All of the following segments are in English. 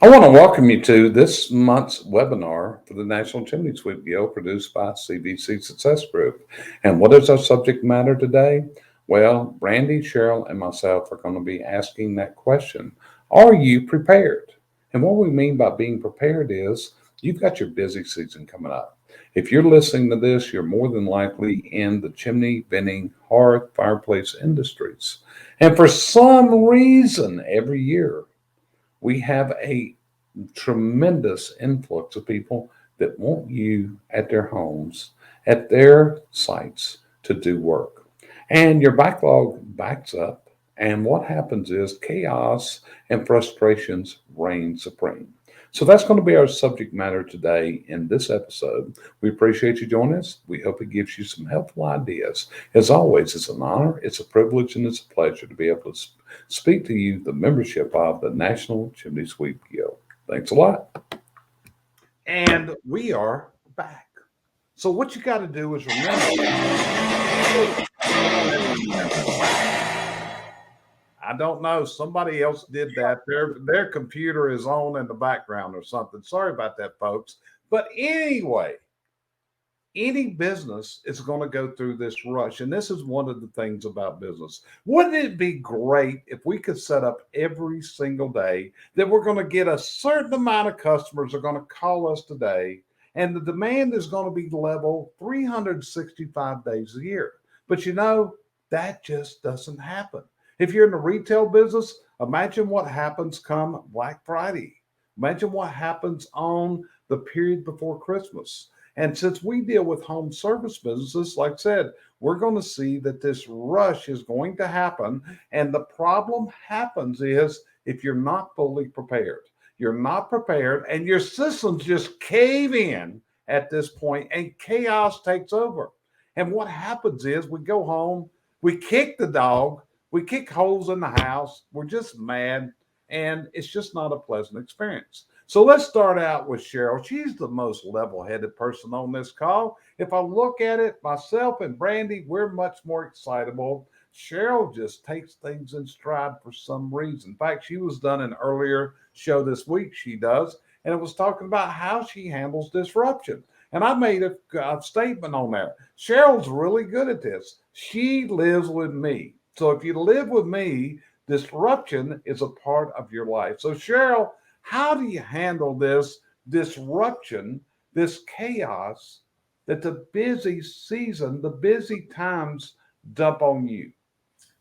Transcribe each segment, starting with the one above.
I want to welcome you to this month's webinar for the National Chimney Sweep Guild produced by CVC Success Group. And what is our subject matter today? Well, Brandy, Cheryl, and myself are going to be asking that question. Are you prepared? And what we mean by being prepared is you've got your busy season coming up. If you're listening to this, you're more than likely in the chimney, venting, hearth, fireplace industries. And for some reason, every year, we have a tremendous influx of people that want you at their homes, at their sites to do work. And your backlog backs up. And what happens is chaos and frustrations reign supreme. So that's going to be our subject matter today in this episode. We appreciate you joining us. We hope it gives you some helpful ideas. As always, it's an honor, it's a privilege, and it's a pleasure to be able to speak to you, the membership of the National Chimney Sweep Guild. Thanks a lot. And we are back. So what you got to do is remember. I don't know. Somebody else did that. Their computer is on in the background or something. Sorry about that, folks. But anyway, any business is going to go through this rush. And this is one of the things about business. Wouldn't it be great if we could set up every single day that we're going to get a certain amount of customers are going to call us today, and the demand is going to be level 365 days a year. But that just doesn't happen. If you're in the retail business, imagine what happens come Black Friday. Imagine what happens on the period before Christmas. And since we deal with home service businesses, like I said, we're going to see that this rush is going to happen. And the problem happens is if you're not fully prepared, you're not prepared and your systems just cave in at this point and chaos takes over. And what happens is we go home, we kick the dog, we kick holes in the house. We're just mad, and it's just not a pleasant experience. So let's start out with Cheryl. She's the most level-headed person on this call. If I look at it, myself and Brandy, we're much more excitable. Cheryl just takes things in stride for some reason. In fact, she was done an earlier show this week, she does, and it was talking about how she handles disruption. And I made a statement on there. Cheryl's really good at this. She lives with me. So if you live with me, disruption is a part of your life. So Cheryl, how do you handle this disruption, this chaos that the busy season, the busy times dump on you?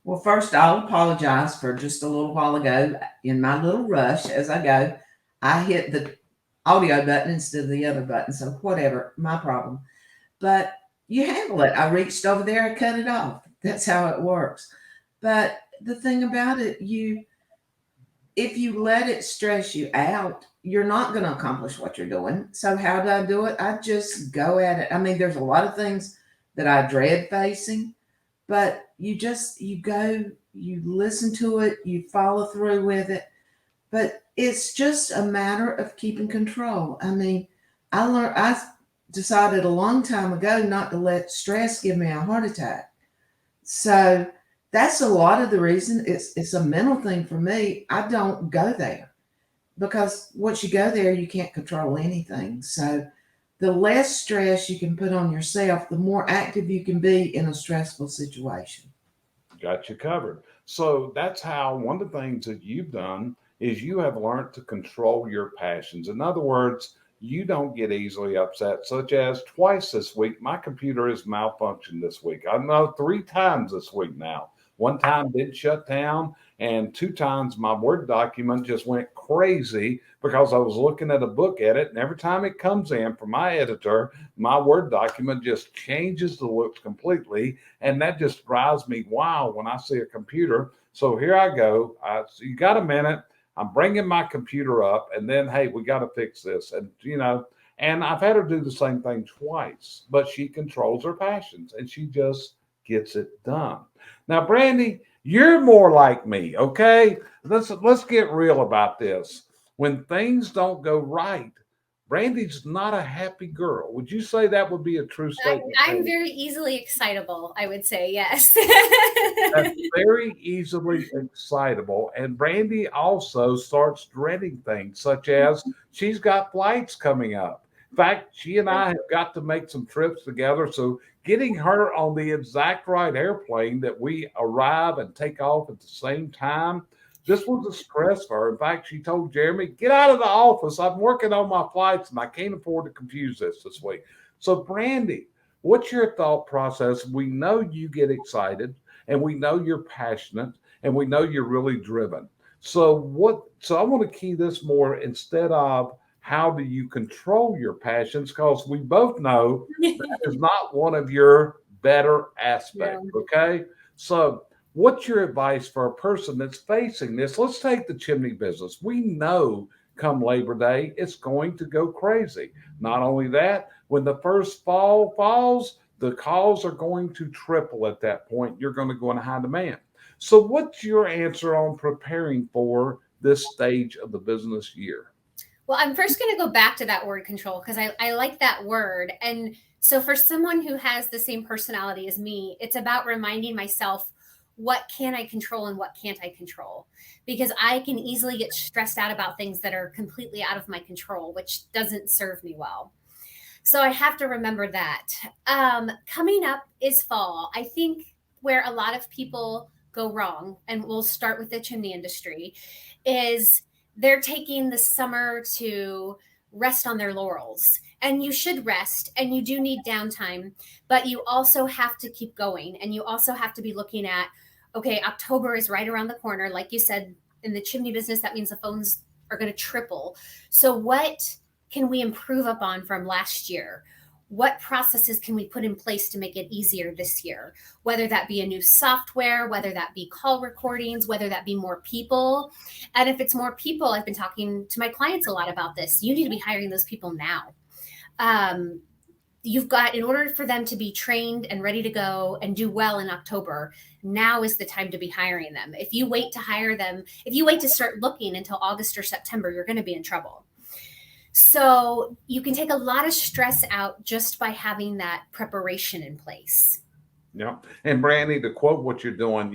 Well, first, I'll apologize for just a little while ago. In my little rush as I go, I hit the audio button instead of the other button. So whatever, my problem. But you handle it. I reached over there and cut it off. That's how it works. But the thing about it, if you let it stress you out, you're not going to accomplish what you're doing. So how do I do it? I just go at it. I mean, there's a lot of things that I dread facing, but you go, you listen to it, you follow through with it. But it's just a matter of keeping control. I mean, I decided a long time ago not to let stress give me a heart attack. So that's a lot of the reason. It's a mental thing for me. I don't go there because once you go there, you can't control anything. So the less stress you can put on yourself, the more active you can be in a stressful situation. Got you covered. So that's how one of the things that you've done is you have learned to control your passions. In other words, you don't get easily upset, such as twice this week. My computer has malfunctioned this week. I know 3 times this week now. One time did shut down, and 2 times my Word document just went crazy because I was looking at a book edit, and every time it comes in from my editor, my Word document just changes the look completely, and that just drives me wild when I see a computer. So here I go. So you got a minute? I'm bringing my computer up, and then, hey, we got to fix this. And I've had her do the same thing twice, but she controls her passions, and she just gets it done. Now, Brandy, you're more like me, okay? Let's get real about this. When things don't go right, Brandy's not a happy girl. Would you say that would be a true statement, I'm Brandy? very easily excitable, I would say, yes. That's very easily excitable. And Brandy also starts dreading things, such as she's got flights coming up. In fact, she and I have got to make some trips together. So getting her on the exact right airplane that we arrive and take off at the same time, this was a stress for her. In fact, she told Jeremy, get out of the office. I'm working on my flights and I can't afford to confuse this week. So, Brandy, what's your thought process? We know you get excited and we know you're passionate and we know you're really driven. So I want to key this more instead of how do you control your passions, because we both know that is not one of your better aspects. No. Okay. So what's your advice for a person that's facing this? Let's take the chimney business. We know come Labor Day, it's going to go crazy. Not only that, when the first fall falls, the calls are going to triple at that point. You're going to go in high demand. So, what's your answer on preparing for this stage of the business year? Well, I'm first going to go back to that word control because I like that word. And so, for someone who has the same personality as me, it's about reminding myself what can I control and what can't I control? Because I can easily get stressed out about things that are completely out of my control, which doesn't serve me well. So I have to remember that. Coming up is fall. I think where a lot of people go wrong, and we'll start with the chimney industry, is they're taking the summer to rest on their laurels. And you should rest and you do need downtime, but you also have to keep going. And you also have to be looking at, okay, October is right around the corner. Like you said, in the chimney business, that means the phones are going to triple. So what can we improve upon from last year? What processes can we put in place to make it easier this year? Whether that be a new software, whether that be call recordings, whether that be more people. And if it's more people, I've been talking to my clients a lot about this. You need to be hiring those people now. You've got, in order for them to be trained and ready to go and do well in October, now is the time to be hiring them. If you wait to hire them, if you wait to start looking until August or September, you're going to be in trouble. So you can take a lot of stress out just by having that preparation in place. Yeah. And Brandy, to quote what you're doing,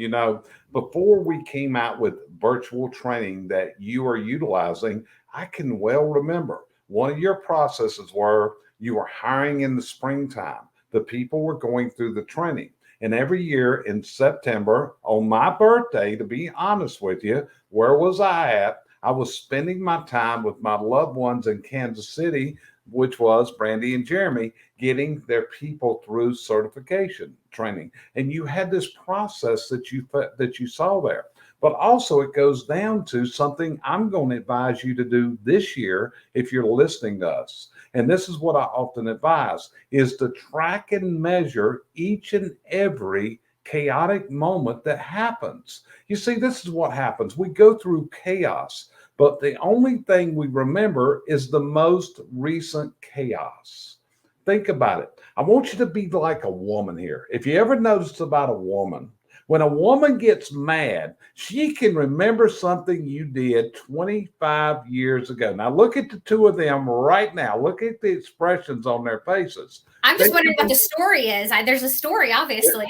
before we came out with virtual training that you are utilizing, I can well remember one of your processes were you were hiring in the springtime. The people were going through the training. And every year in September, on my birthday, to be honest with you, where was I at? I was spending my time with my loved ones in Kansas City, which was Brandy and Jeremy, getting their people through certification training. And you had this process that you saw there. But also it goes down to something I'm going to advise you to do this year if you're listening to us. And this is what I often advise is to track and measure each and every chaotic moment that happens. You see, this is what happens. We go through chaos, but the only thing we remember is the most recent chaos. Think about it. I want you to be like a woman here. If you ever noticed about a woman, when a woman gets mad, she can remember something you did 25 years ago. Now, look at the two of them right now. Look at the expressions on their faces. I'm just wondering what the story is. There's a story, obviously.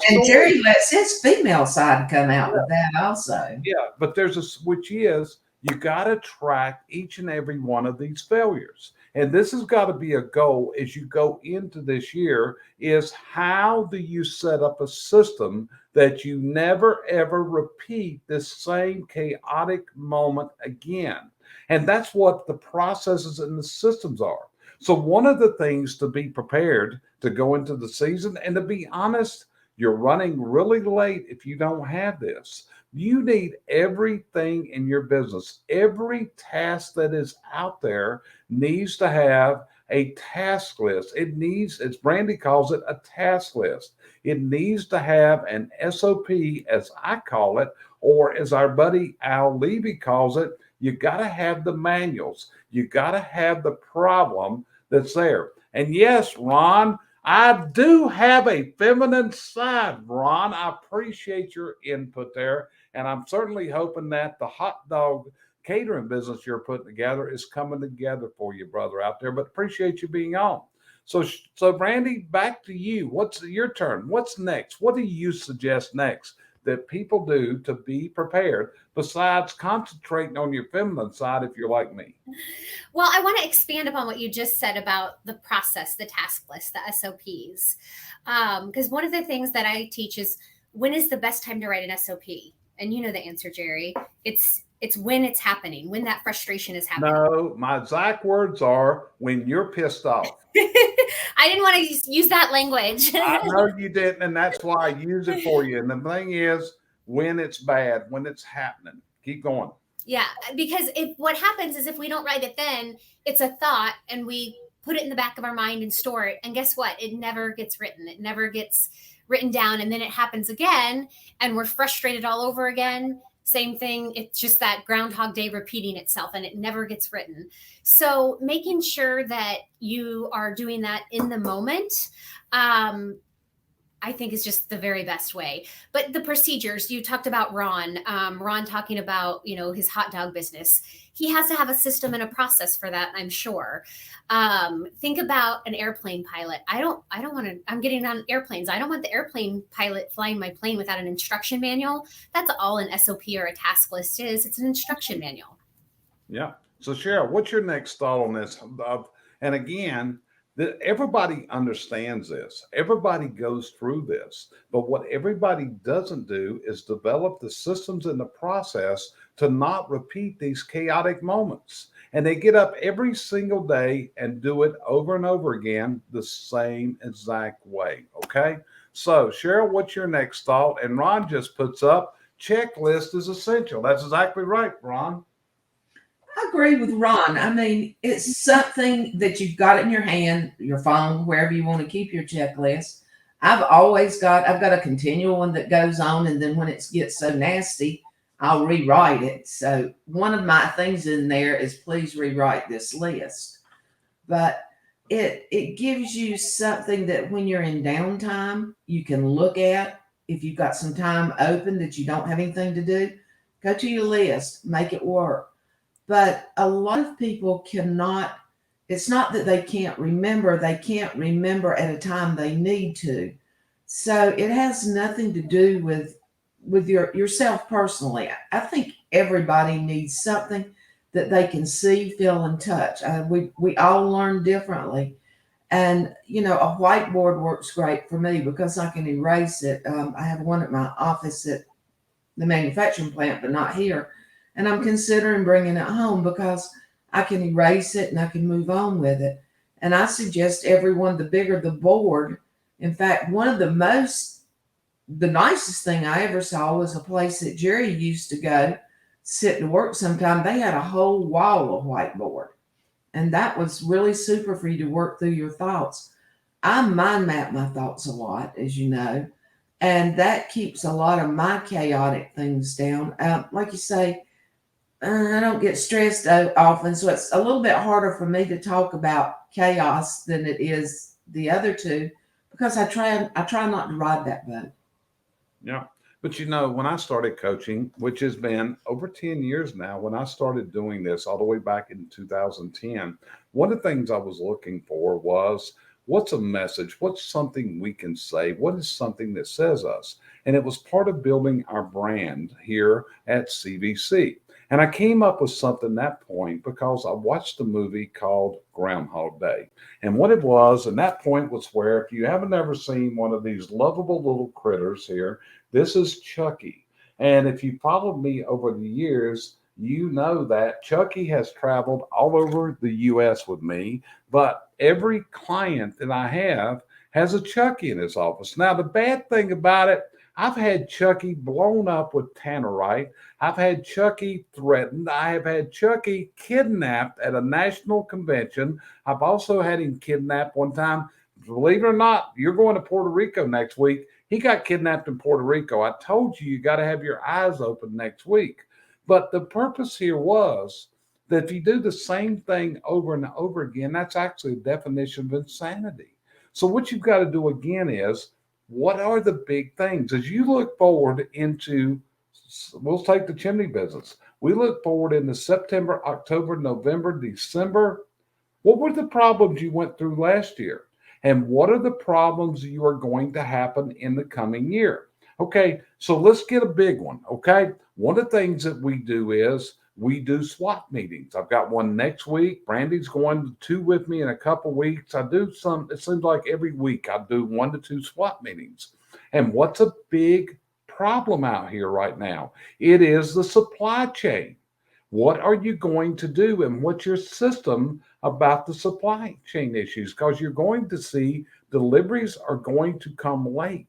And Jerry lets his female side come out with that also. Yeah, but which is you got to track each and every one of these failures. And this has got to be a goal as you go into this year is how do you set up a system that you never ever repeat this same chaotic moment again? And that's what the processes and the systems are. So one of the things to be prepared to go into the season, and to be honest, you're running really late if you don't have this. You need everything in your business. Every task that is out there needs to have a task list. It needs, as Brandy calls it, a task list. It needs to have an SOP, as I call it, or as our buddy Al Levy calls it, you got to have the manuals. You got to have the problem that's there. And yes, Ron, I do have a feminine side, Ron. I appreciate your input there. And I'm certainly hoping that the hot dog catering business you're putting together is coming together for you, brother, out there. But appreciate you being on. So Brandy, back to you. What's your turn? What's next? What do you suggest next that people do to be prepared besides concentrating on your feminine side if you're like me? Well, I want to expand upon what you just said about the process, the task list, the SOPs. Because one of the things that I teach is, when is the best time to write an SOP? And you know the answer, Jerry. It's when it's happening, when that frustration is happening. No, my exact words are when you're pissed off. I didn't want to use that language. I know you didn't, and that's why I use it for you. And the thing is, when it's bad, when it's happening, keep going. Yeah, because what happens is, if we don't write it then, it's a thought and we put it in the back of our mind and store it. And guess what? It never gets written. It never gets written down. And then it happens again and we're frustrated all over again. Same thing. It's just that Groundhog Day repeating itself, and it never gets written. So making sure that you are doing that in the moment, I think is just the very best way. But the procedures, you talked about Ron talking about, his hot dog business. He has to have a system and a process for that, I'm sure. Think about an airplane pilot. I don't want to, I'm getting on airplanes. I don't want the airplane pilot flying my plane without an instruction manual. That's all an SOP or a task list is. It's an instruction manual. Yeah. So Cheryl, what's your next thought on this? And again, everybody understands this. Everybody goes through this. But what everybody doesn't do is develop the systems and the process to not repeat these chaotic moments. And they get up every single day and do it over and over again the same exact way. Okay. So Cheryl, what's your next thought? And Ron just puts up, checklist is essential. That's exactly right, Ron. I agree with Ron. I mean, it's something that you've got in your hand, your phone, wherever you want to keep your checklist. I've got a continual one that goes on, and then when it gets so nasty, I'll rewrite it. So one of my things in there is, please rewrite this list. But it gives you something that when you're in downtime, you can look at. If you've got some time open that you don't have anything to do, go to your list, make it work. But a lot of people cannot, it's not that they can't remember at a time they need to. So it has nothing to do with yourself personally. I think everybody needs something that they can see, feel, and touch. We all learn differently. And, a whiteboard works great for me because I can erase it. I have one at my office at the manufacturing plant, but not here. And I'm considering bringing it home because I can erase it and I can move on with it. And I suggest everyone, the bigger the board. In fact, one of the nicest thing I ever saw was a place that Jerry used to go sit to work sometime. They had a whole wall of whiteboard. And that was really super for you to work through your thoughts. I mind map my thoughts a lot, as you know, and that keeps a lot of my chaotic things down. Like you say, I don't get stressed often, so it's a little bit harder for me to talk about chaos than it is the other two, because I try not to ride that boat. Yeah. But when I started coaching, which has been over 10 years now, when I started doing this all the way back in 2010, one of the things I was looking for was, what's a message? What's something we can say? What is something that says us? And it was part of building our brand here at CVC. And I came up with something at that point because I watched a movie called Groundhog Day. And what it was, and that point was where, if you haven't ever seen one of these lovable little critters here, this is Chucky. And if you followed me over the years, you know that Chucky has traveled all over the U.S. with me, but every client that I have has a Chucky in his office. Now, the bad thing about it, I've had Chucky blown up with tannerite. I've had Chucky threatened. I have had Chucky kidnapped at a national convention. I've also had him kidnapped one time. Believe it or not, you're going to Puerto Rico next week. He got kidnapped in Puerto Rico. I told you got to have your eyes open next week. But the purpose here was that if you do the same thing over and over again, that's actually a definition of insanity. So what you've got to do again is, what are the big things as you look forward into, we'll take the chimney business. We look forward into September, October, November, December. What were the problems you went through last year? And what are the problems you are going to happen in the coming year? Okay, so let's get a big one. Okay, one of the things that we do is we do swap meetings. I've got one next week. Brandy's going to two with me in a couple weeks. I do some, it seems like every week I do 1 to 2 swap meetings. And what's a big problem out here right now? It is the supply chain. What are you going to do, and what's your system about the supply chain issues? Because you're going to see deliveries are going to come late.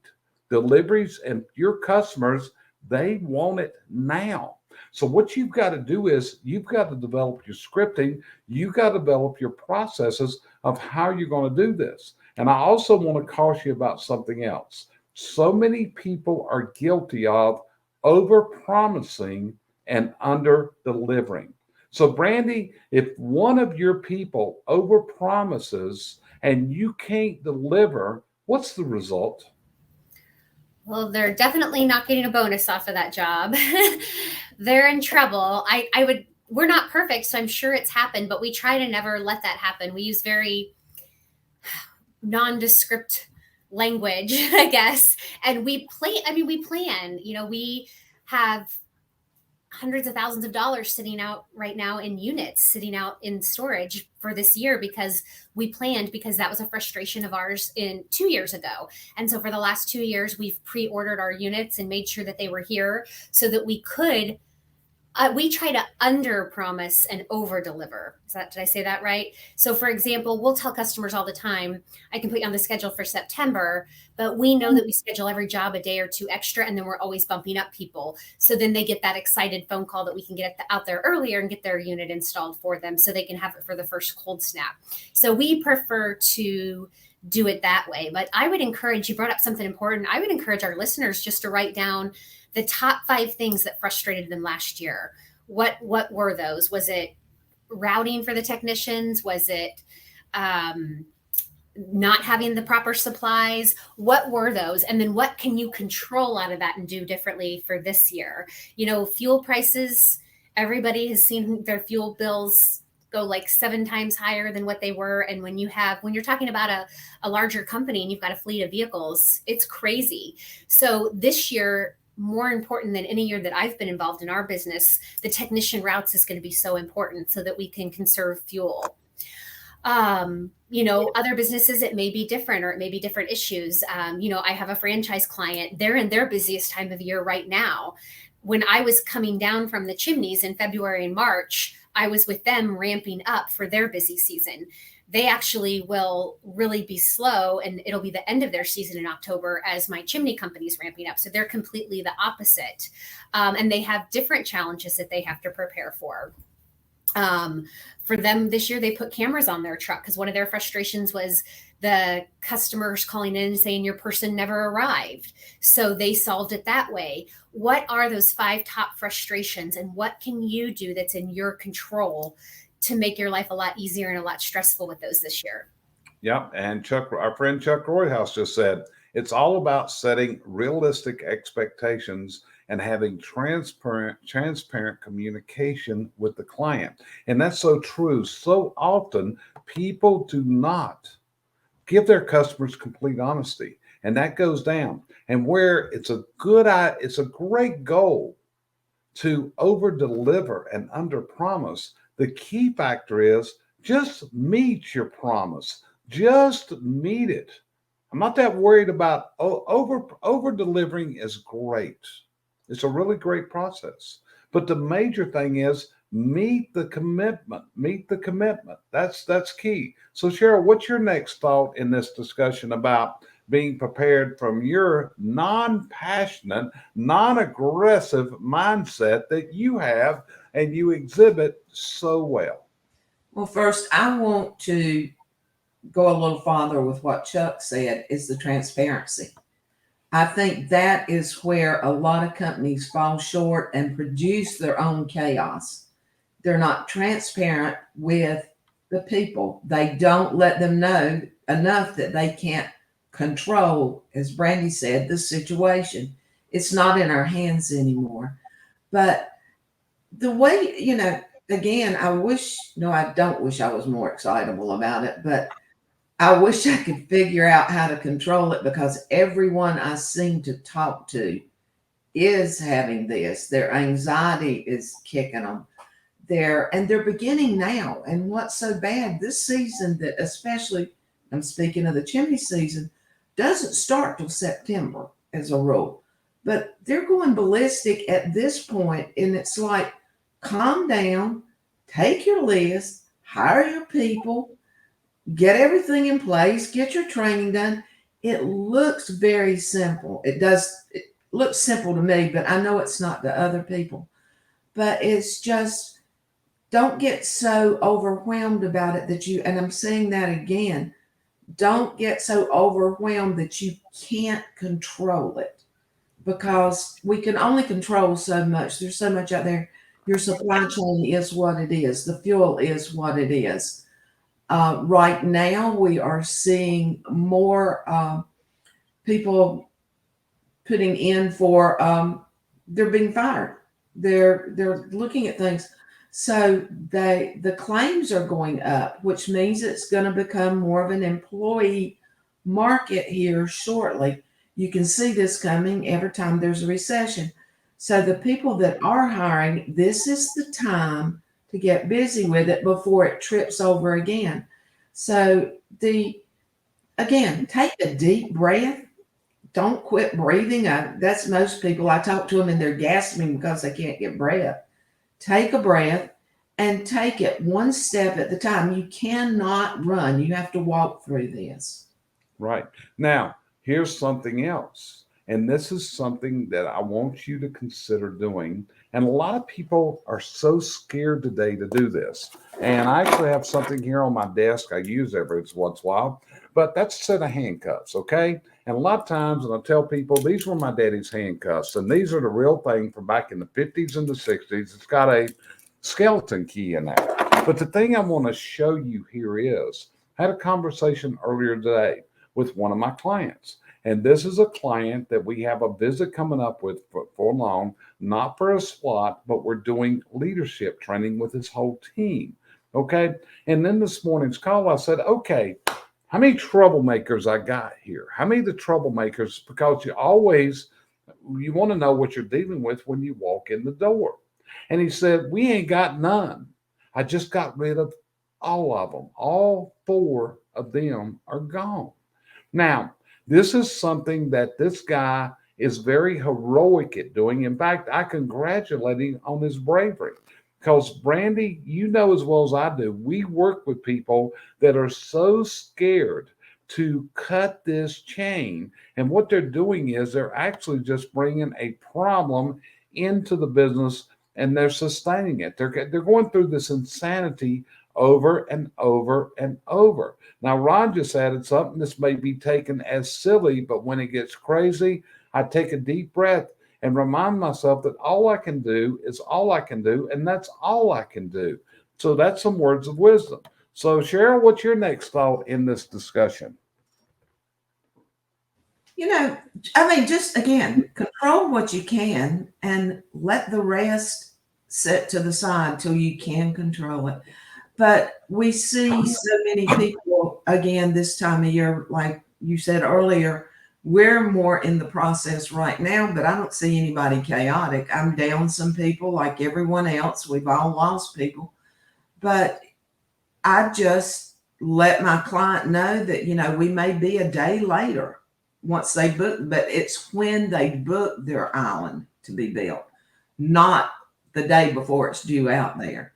Deliveries and your customers, they want it now. So what you've got to do is you've got to develop your scripting. You've got to develop your processes of how you're going to do this. And I also want to caution you about something else. So many people are guilty of over promising and under delivering. So, Brandy, if one of your people over promises and you can't deliver, what's the result? Well, they're definitely not getting a bonus off of that job. They're in trouble. We're not perfect, so I'm sure it's happened, but we try to never let that happen. We use very nondescript language, I guess. And we plan, we have hundreds of thousands of dollars sitting out right now in units, sitting out in storage for this year because we planned, because that was a frustration of ours in 2 years ago. And so for the last 2 years, we've pre-ordered our units and made sure that they were here so that we could we try to under promise and over deliver. Did I say that right? So for example, we'll tell customers all the time, I can put you on the schedule for September, but we know that we schedule every job a day or two extra, and then we're always bumping up people. So then they get that excited phone call that we can get out there earlier and get their unit installed for them so they can have it for the first cold snap. So we prefer to do it that way. But I would encourage, you brought up something important. I would encourage our listeners just to write down the top 5 things that frustrated them last year. What were those? Was it routing for the technicians? Was it not having the proper supplies? What were those? And then what can you control out of that and do differently for this year? Fuel prices, everybody has seen their fuel bills go like 7 times higher than what they were. And when you're talking about a larger company and you've got a fleet of vehicles, it's crazy. So this year, more important than any year that I've been involved in our business, the technician routes is going to be so important so that we can conserve fuel. Other businesses, it may be different, or it may be different issues. I have a franchise client, they're in their busiest time of year right now. When I was coming down from the chimneys in February and March, I was with them ramping up for their busy season. They actually will really be slow, and it'll be the end of their season in October as my chimney company is ramping up. So they're completely the opposite. And they have different challenges that they have to prepare for. For them this year, they put cameras on their truck because one of their frustrations was the customers calling in and saying your person never arrived. So they solved it that way. What are those 5 top frustrations, and what can you do that's in your control to make your life a lot easier and a lot stressful with those this year? Yeah, and our friend Chuck Royhouse just said it's all about setting realistic expectations and having transparent communication with the client. And that's so true. So often people do not give their customers complete honesty, and that goes down. And where it's a great goal to over deliver and under promise, the key factor is just meet your promise. Just meet it. I'm not that worried about over delivering is great. It's a really great process. But the major thing is meet the commitment. Meet the commitment. That's key. So Cheryl, what's your next thought in this discussion about being prepared from your non-passionate, non-aggressive mindset that you have and you exhibit so well? Well, first, I want to go a little farther with what Chuck said, is the transparency. I think that is where a lot of companies fall short and produce their own chaos. They're not transparent with the people. They don't let them know enough that they can't control, as Brandy said, the situation. It's not in our hands anymore. But the way, again, I don't wish I was more excitable about it, but I wish I could figure out how to control it, because everyone I seem to talk to is having this. Their anxiety is kicking them. They're beginning now. And what's so bad, this season, that especially, I'm speaking of the chimney season, doesn't start till September as a rule. But they're going ballistic at this point, and it's like, calm down, take your list, hire your people, get everything in place, get your training done. It looks very simple. It looks simple to me, but I know it's not to other people. But it's just, don't get so overwhelmed about it and I'm saying that again, don't get so overwhelmed that you can't control it, because we can only control so much. There's so much out there. Your supply chain is what it is, the fuel is what it is. Right now, we are seeing more people putting in for they're being fired. They're looking at things. So the claims are going up, which means it's going to become more of an employee market here shortly. You can see this coming every time there's a recession. So the people that are hiring, this is the time to get busy with it before it trips over again. So take a deep breath. Don't quit breathing. That's most people. I talk to them and they're gasping because they can't get breath. Take a breath and take it one step at the time. You cannot run. You have to walk through this. Right. Now, here's something else. And this is something that I want you to consider doing. And a lot of people are so scared today to do this. And I actually have something here on my desk I use every once in a while, but that's a set of handcuffs, okay? And a lot of times, and I tell people, these were my daddy's handcuffs, and these are the real thing from back in the 50s and the 60s. It's got a skeleton key in there. But the thing I want to show you here is, I had a conversation earlier today with one of my clients. And this is a client that we have a visit coming up with for long, not for a SWAT, but we're doing leadership training with his whole team. Okay. And then this morning's call, I said, okay, how many troublemakers I got here? How many of the troublemakers? Because you want to know what you're dealing with when you walk in the door. And he said, we ain't got none. I just got rid of all of them. All four of them are gone. Now, this is something that this guy is very heroic at doing. In fact, I congratulate him on his bravery. Because, Brandy, you know as well as I do, we work with people that are so scared to cut this chain. And what they're doing is they're actually just bringing a problem into the business and they're sustaining it. They're going through this insanity over and over and over. Now, Ron just added something. This may be taken as silly, but when it gets crazy, I take a deep breath and remind myself that all I can do is all I can do, and that's all I can do. So that's some words of wisdom. So, Cheryl, what's your next thought in this discussion? Just again, control what you can and let the rest set to the side till you can control it. But we see so many people, again, this time of year, like you said earlier, we're more in the process right now, but I don't see anybody chaotic. I'm down some people like everyone else. We've all lost people. But I just let my client know that, we may be a day later once they book, but it's when they book their island to be built, not the day before it's due out there.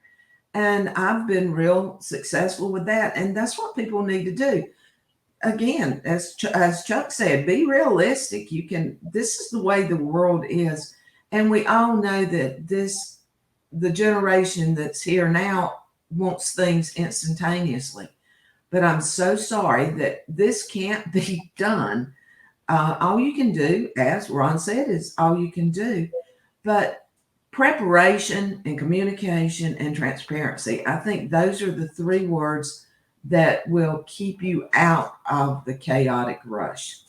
And I've been real successful with that. And that's what people need to do. Again, as Chuck said, be realistic. This is the way the world is. And we all know that the generation that's here now wants things instantaneously. But I'm so sorry that this can't be done. All you can do, as Ron said, is all you can do. But preparation and communication and transparency, I think those are the three words that will keep you out of the chaotic rush.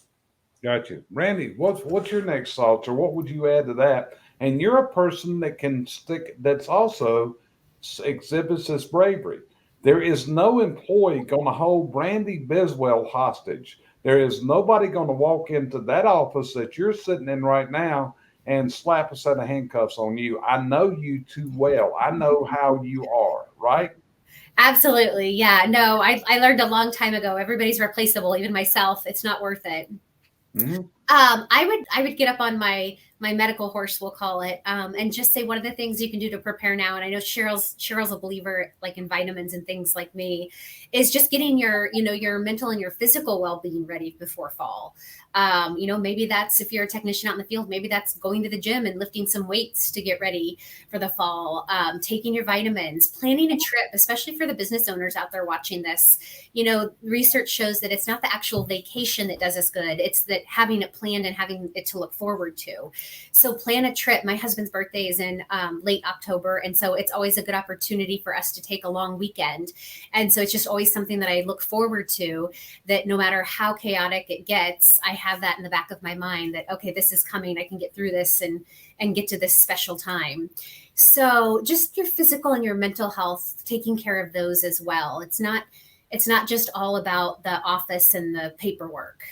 Gotcha. Randy, what's your next thoughts or what would you add to that? And you're a person that can stick, that's also exhibits this bravery. There is no employee going to hold Brandy Biswell hostage. There is nobody going to walk into that office that you're sitting in right now and slap a set of handcuffs on you. I know you too well. I know how you are, right? Absolutely. Yeah. No, I learned a long time ago. Everybody's replaceable, even myself. It's not worth it. Mhm. I would get up on my medical horse, we'll call it, and just say, what are the things you can do to prepare now? And I know Cheryl's a believer, like in vitamins and things like me, is just getting your mental and your physical well-being ready before fall. Maybe that's, if you're a technician out in the field, maybe that's going to the gym and lifting some weights to get ready for the fall. Taking your vitamins, planning a trip, especially for the business owners out there watching this. Research shows that it's not the actual vacation that does us good. It's that having it planned and having it to look forward to. So plan a trip. My husband's birthday is in late October. And so it's always a good opportunity for us to take a long weekend. And so it's just always something that I look forward to, that no matter how chaotic it gets, I have that in the back of my mind that, okay, this is coming. I can get through this and get to this special time. So just your physical and your mental health, taking care of those as well. It's not just all about the office and the paperwork.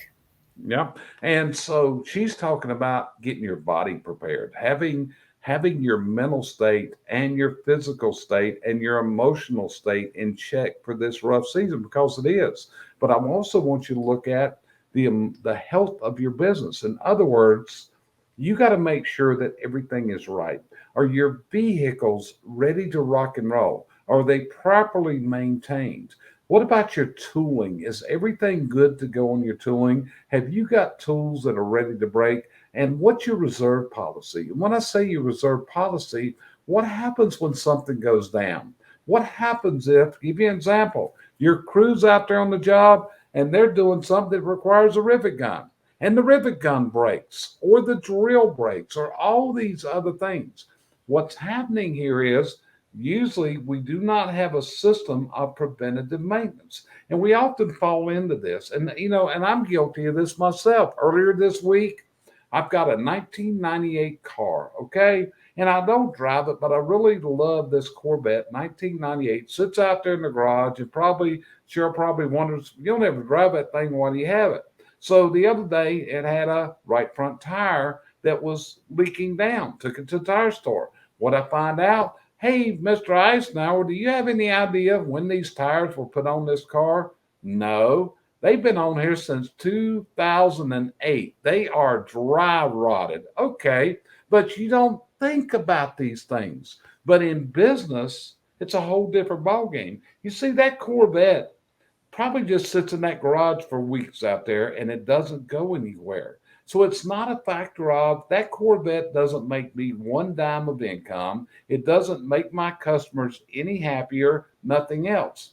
Yeah. And so she's talking about getting your body prepared, having your mental state and your physical state and your emotional state in check for this rough season, because it is. But I also want you to look at the health of your business. In other words, you got to make sure that everything is right. Are your vehicles ready to rock and roll? Are they properly maintained? What about your tooling? Is everything good to go on your tooling? Have you got tools that are ready to break? And what's your reserve policy? And when I say your reserve policy, what happens when something goes down? What happens if, give you an example, your crew's out there on the job and they're doing something that requires a rivet gun, and the rivet gun breaks, or the drill breaks, or all these other things? What's happening here is usually we do not have a system of preventative maintenance. And we often fall into this. And I'm guilty of this myself. Earlier this week, I've got a 1998 car, okay? And I don't drive it, but I really love this Corvette 1998. Sits out there in the garage, and Cheryl probably wonders, you'll never drive that thing, why do you have it? So the other day, it had a right front tire that was leaking down. Took it to the tire store. What I find out, hey, Mr. Eisenhower, do you have any idea when these tires were put on this car? No, they've been on here since 2008. They are dry rotted. Okay, but you don't think about these things. But in business, it's a whole different ballgame. You see, that Corvette probably just sits in that garage for weeks out there and it doesn't go anywhere. So it's not a factor of that Corvette doesn't make me one dime of income. It doesn't make my customers any happier, nothing else.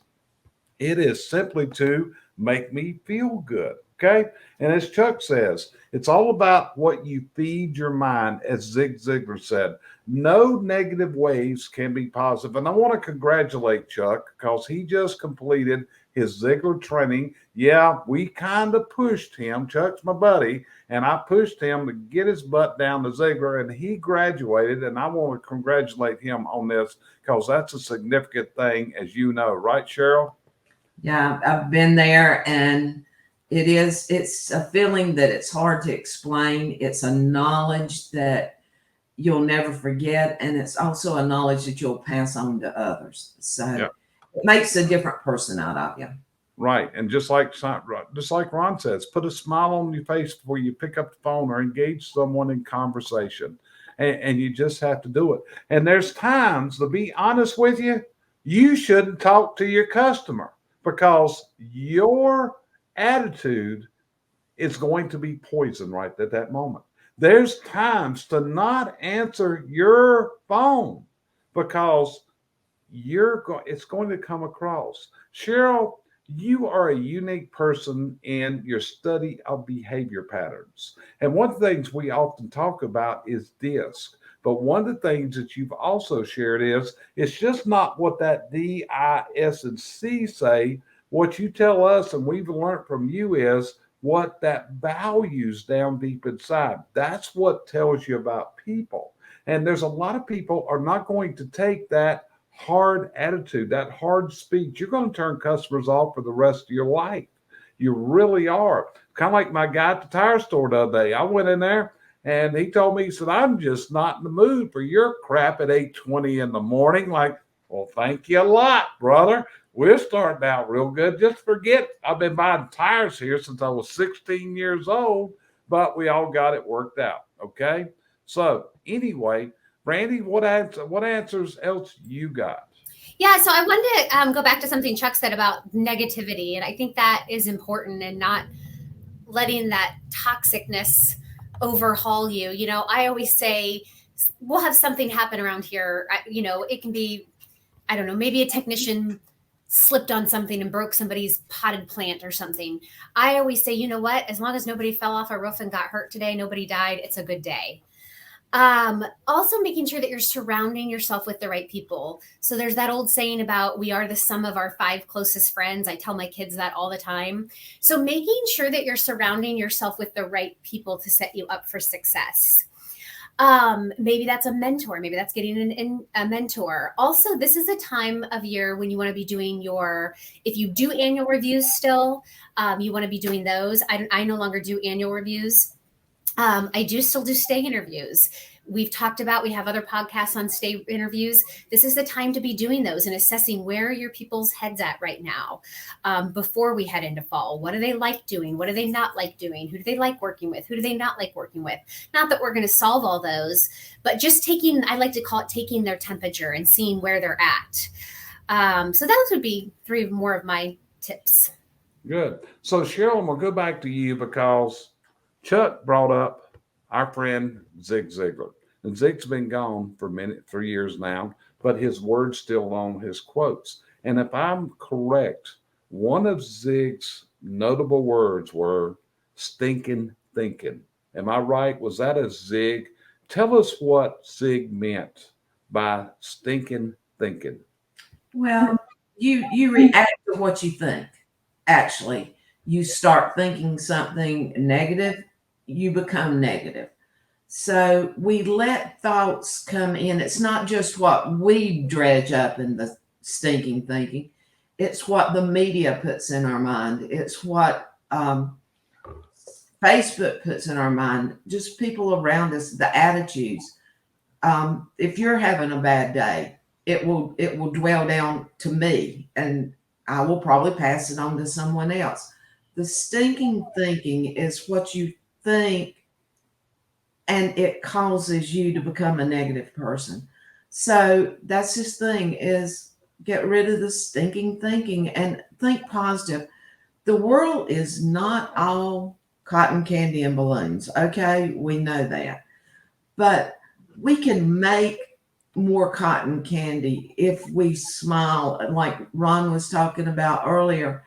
It is simply to make me feel good. Okay. And as Chuck says, it's all about what you feed your mind, as Zig Ziglar said. No negative waves can be positive. And I want to congratulate Chuck because he just completed his Ziglar training. Yeah, we kind of pushed him. Chuck's my buddy, and I pushed him to get his butt down to Ziglar, and he graduated. And I want to congratulate him on this because that's a significant thing, as you know, right, Cheryl? Yeah, I've been there, and it's a feeling that it's hard to explain. It's a knowledge that you'll never forget, and it's also a knowledge that you'll pass on to others. So Yeah. it makes a different person out of you. Right. And just like Ron says, put a smile on your face before you pick up the phone or engage someone in conversation. And you just have to do it. And there's times, to be honest with you, you shouldn't talk to your customer because your attitude is going to be poison right at that moment. There's times to not answer your phone because it's going to come across. Cheryl, you are a unique person in your study of behavior patterns. And one of the things we often talk about is DISC. But one of the things that you've also shared is it's just not what that D, I, S, and C say. What you tell us, and we've learned from you, is what that values down deep inside. That's what tells you about people. And there's a lot of people are not going to take that hard attitude, that hard speech. You're going to turn customers off for the rest of your life. You really are. Kind of like my guy at the tire store the other day. I went in there and he told me, he said, I'm just not in the mood for your crap at 8:20 in the morning. Like, well, thank you a lot, brother. We're starting out real good. Just forget I've been buying tires here since I was 16 years old, but we all got it worked out. Okay. So anyway, Brandy, what answers else you got? Yeah, so I wanted to go back to something Chuck said about negativity, and I think that is important, and not letting that toxicness overhaul you. You know, I always say we'll have something happen around here. You know, it can be, I don't know, maybe a technician slipped on something and broke somebody's potted plant or something. I always say, you know what? As long as nobody fell off a roof and got hurt today, nobody died, it's a good day. Also making sure that you're surrounding yourself with the right people. So there's that old saying about we are the sum of our 5 closest friends. I tell my kids that all the time. So making sure that you're surrounding yourself with the right people to set you up for success. Maybe that's a mentor. Maybe that's getting a mentor. Also, this is a time of year when you want to be doing if you do annual reviews still, you want to be doing those. I no longer do annual reviews. I do still do stay interviews. We've talked about, we have other podcasts on stay interviews. This is the time to be doing those and assessing where are your people's heads at right now before we head into fall. What do they like doing? What do they not like doing? Who do they like working with? Who do they not like working with? Not that we're going to solve all those, but just I like to call it taking their temperature and seeing where they're at. So those would be 3 more of my tips. Good. So Cheryl, we'll go back to you because Chuck brought up our friend Zig Ziglar. And Zig's been gone for years now, but his word's still on his quotes. And if I'm correct, one of Zig's notable words were stinking thinking. Am I right? Was that a Zig? Tell us what Zig meant by stinking thinking. Well, you react to what you think. Actually, you start thinking something negative, you become negative. So we let thoughts come in. It's not just what we dredge up in the stinking thinking. It's what the media puts in our mind. It's what Facebook puts in our mind. Just people around us, the attitudes. If you're having a bad day, it will dwell down to me, and I will probably pass it on to someone else. The stinking thinking is what you think, and it causes you to become a negative person. So that's his thing, is get rid of the stinking thinking and think positive. The world is not all cotton candy and balloons. Okay, we know that. But we can make more cotton candy if we smile, like Ron was talking about earlier.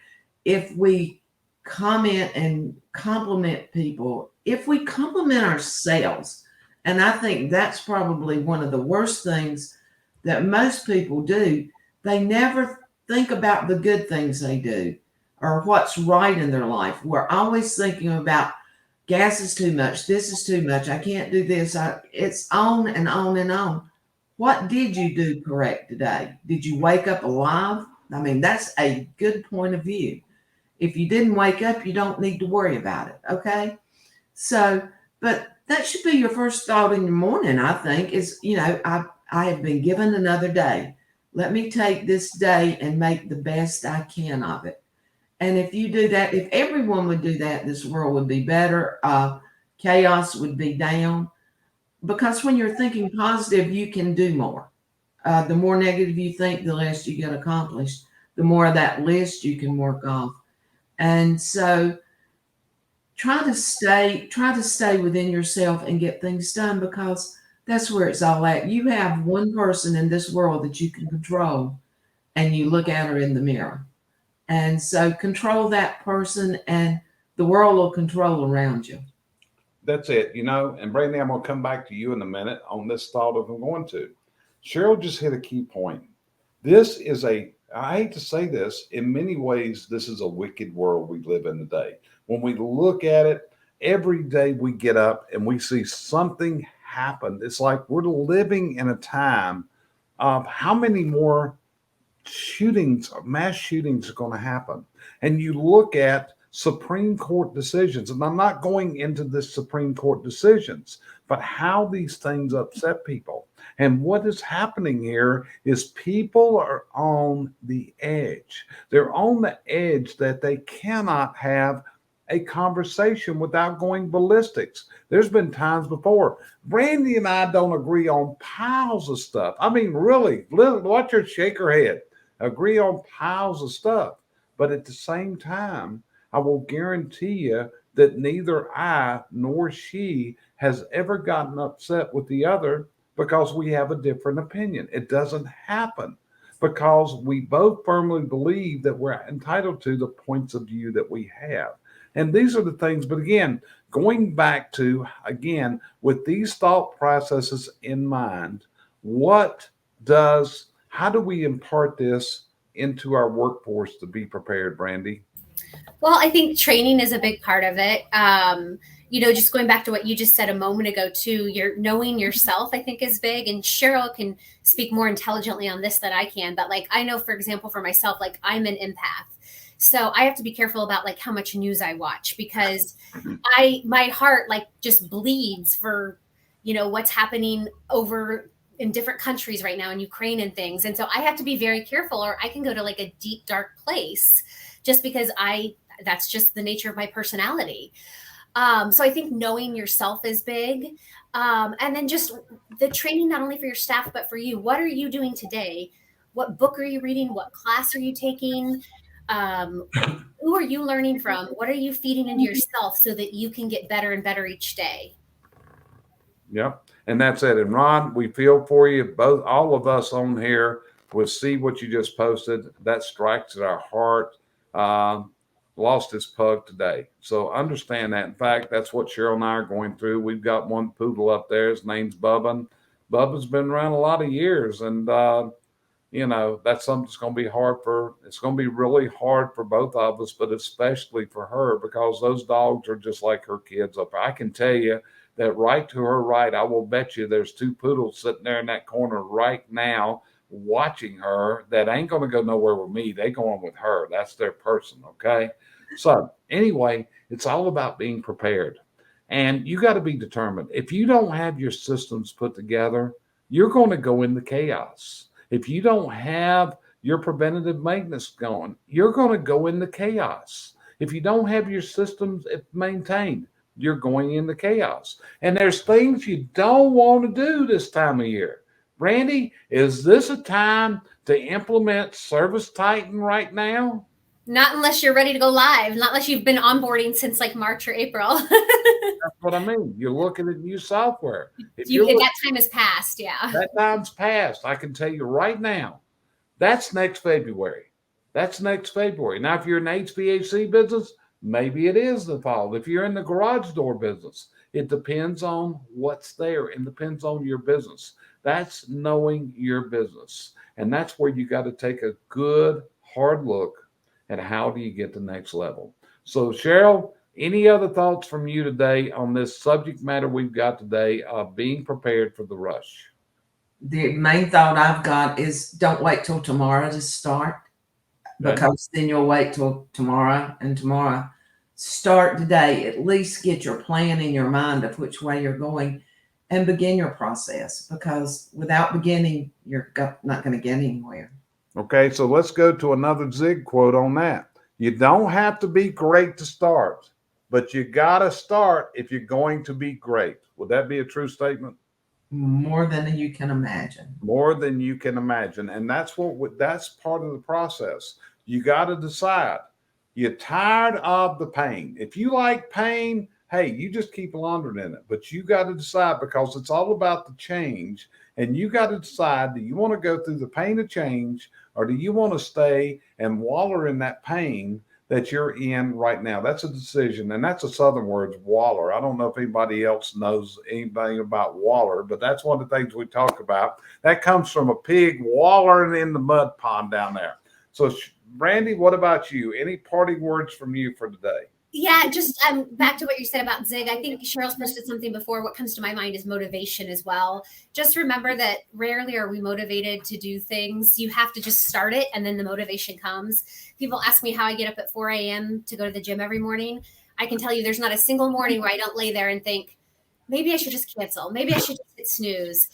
If we comment and compliment people, if we compliment ourselves. And I think that's probably one of the worst things that most people do. They never think about the good things they do or what's right in their life. We're always thinking about gas is too much, this is too much, I can't do this. It's on and on and on. What did you do correct today? Did you wake up alive? I mean, that's a good point of view. If you didn't wake up, you don't need to worry about it. Okay. So, but that should be your first thought in the morning, I think, is, I have been given another day. Let me take this day and make the best I can of it. And if you do that, if everyone would do that, this world would be better. Chaos would be down. Because when you're thinking positive, you can do more. The more negative you think, the less you get accomplished. The more of that list you can work off. And so try to stay within yourself and get things done, because that's where it's all at. You have one person in this world that you can control, and you look at her in the mirror. And so control that person, and the world will control around you. That's it, and Brandy, I'm going to come back to you in a minute on this thought of I'm going to. Cheryl just hit a key point. This is I hate to say this, in many ways, this is a wicked world we live in today. When we look at it, every day we get up and we see something happened. It's like we're living in a time of how many more shootings, mass shootings are going to happen. And you look at Supreme Court decisions, and I'm not going into the Supreme Court decisions, but how these things upset people. And what is happening here is people are on the edge. They're on the edge that they cannot have a conversation without going ballistics. There's been times before. Randy and I don't agree on piles of stuff. I mean, really, watch her shake her head. Agree on piles of stuff. But at the same time, I will guarantee you that neither I nor she has ever gotten upset with the other because we have a different opinion. It doesn't happen because we both firmly believe that we're entitled to the points of view that we have. And these are the things, but again, going back to, again, with these thought processes in mind, how do we impart this into our workforce to be prepared, Brandy? Well, I think training is a big part of it. Just going back to what you just said a moment ago, too, you're knowing yourself, I think, is big. And Cheryl can speak more intelligently on this than I can. But like, I know, for example, for myself, like I'm an empath. So I have to be careful about like how much news I watch because my heart like just bleeds for, what's happening over in different countries right now in Ukraine and things. And so I have to be very careful or I can go to like a deep, dark place just because that's just the nature of my personality. So I think knowing yourself is big. And then just the training, not only for your staff, but for you. What are you doing today? What book are you reading? What class are you taking? Who are you learning from? What are you feeding into yourself so that you can get better and better each day? Yep. And that's it. And Ron, we feel for you. All of us on here will see what you just posted. That strikes at our heart. Lost his pug today. So understand that. In fact, that's what Cheryl and I are going through. We've got one poodle up there. His name's Bubba. And Bubba's been around a lot of years. And, that's something that's going to be it's going to be really hard for both of us, but especially for her because those dogs are just like her kids up there. I can tell you that right to her right, I will bet you there's two poodles sitting there in that corner right now watching her that ain't going to go nowhere with me. They going with her. That's their person. Okay. So anyway, it's all about being prepared and you got to be determined. If you don't have your systems put together, you're going to go into chaos. If you don't have your preventative maintenance going, you're going to go into chaos. If you don't have your systems maintained, you're going into chaos. And there's things you don't want to do this time of year. Randy, is this a time to implement Service Titan right now? Not unless you're ready to go live, not unless you've been onboarding since like March or April. That's what I mean. You're looking at new software. That time has passed, yeah. That time's passed. I can tell you right now, that's next February. That's next February. Now, if you're in the HVAC business, maybe it is the fall. If you're in the garage door business, it depends on what's there and depends on your business. That's knowing your business. And that's where you got to take a good, hard look at how do you get to the next level. So, Cheryl, any other thoughts from you today on this subject matter we've got today of being prepared for the rush? The main thought I've got is don't wait till tomorrow to start because then you'll wait till tomorrow and tomorrow. Start today. At least get your plan in your mind of which way you're going and begin your process because without beginning, you're not going to get anywhere. Okay, so let's go to another Zig quote on that. You don't have to be great to start, but you got to start if you're going to be great. Would that be a true statement? More than you can imagine. More than you can imagine. And that's part of the process. You got to decide. You're tired of the pain. If you like pain, hey, you just keep laundering in it. But you got to decide because it's all about the change. And you got to decide, do you want to go through the pain of change or do you want to stay and waller in that pain that you're in right now? That's a decision. And that's a Southern word, waller. I don't know if anybody else knows anything about waller, but that's one of the things we talk about. That comes from a pig wallering in the mud pond down there. So, Brandy, what about you? Any parting words from you for today? Yeah, just back to what you said about Zig. I think Cheryl's posted something before. What comes to my mind is motivation as well. Just remember that rarely are we motivated to do things. You have to just start it, and then the motivation comes. People ask me how I get up at 4 a.m. to go to the gym every morning. I can tell you there's not a single morning where I don't lay there and think, maybe I should just cancel. Maybe I should just hit snooze.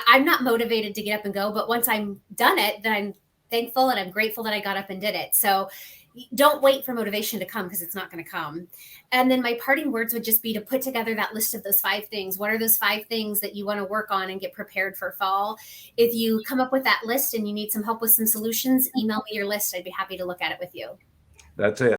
I'm not motivated to get up and go, but once I'm done it, then I'm thankful and I'm grateful that I got up and did it. So don't wait for motivation to come because it's not going to come. And then my parting words would just be to put together that list of those 5 things. What are those 5 things that you want to work on and get prepared for fall? If you come up with that list and you need some help with some solutions, email me your list. I'd be happy to look at it with you. That's it.